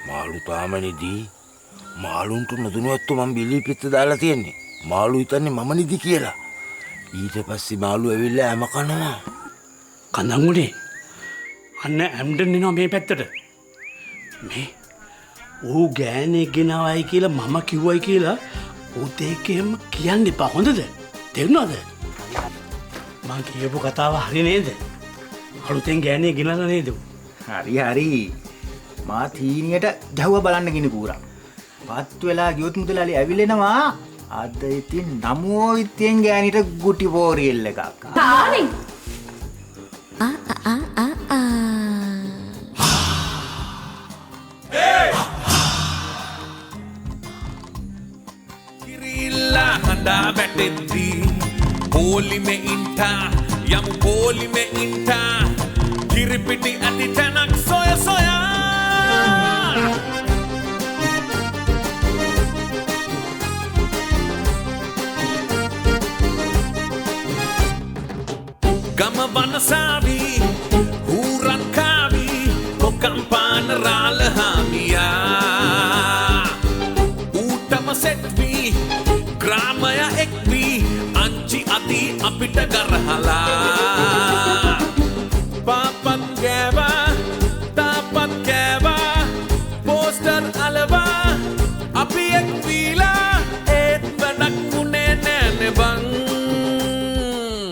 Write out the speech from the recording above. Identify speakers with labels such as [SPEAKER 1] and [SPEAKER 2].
[SPEAKER 1] මාළු තාමනේදී මාළුන්ට නොදුනුවත්තු මම බිලි පිට දාලා තියෙන්නේ. මාළු හිතන්නේ මම නිදි කියලා. ඊට පස්සේ මාළු ඇවිල්ලා හැම කනවා.
[SPEAKER 2] කඳංගුනේ අන්න ඇම්ඩන් එනවා මේ පැත්තට. මේ ඌ ගෑණෙක් ගෙනවයි කියලා මම කිව්වයි කියලා ඌත් එක්කම කියන්න එපා හොඳද? තේරුණාද? මං කියපු කතාව හරි නේද? අලුතෙන් ගෑණෙක් ගෙනලා නේද?
[SPEAKER 3] හරි හරි. මා තීනියට ගැහුව බලන්න ගිනි කූරා. පත් වෙලා ගියොත් මුදලාලි ඇවිලෙනවා. අද ඉතින් නමෝ විත්යෙන් ගෑනිට ගුටි පෝරියෙල් එකක්.
[SPEAKER 4] තානි
[SPEAKER 5] කිරිල්ලා හඬා වැටෙද්දී පෝලිමේ ඉන්ටා යම් පෝලිමේ ඉන්ටා කිරිපිටි ඇති තැනක් සොය සොයා ගම වනසාවී හූරන් කාවී කොකම්පාන රාලහාමියා ඌටම සෙට්වී ග්‍රාමය එක්වී අංචි අදී අපිට ගරහලා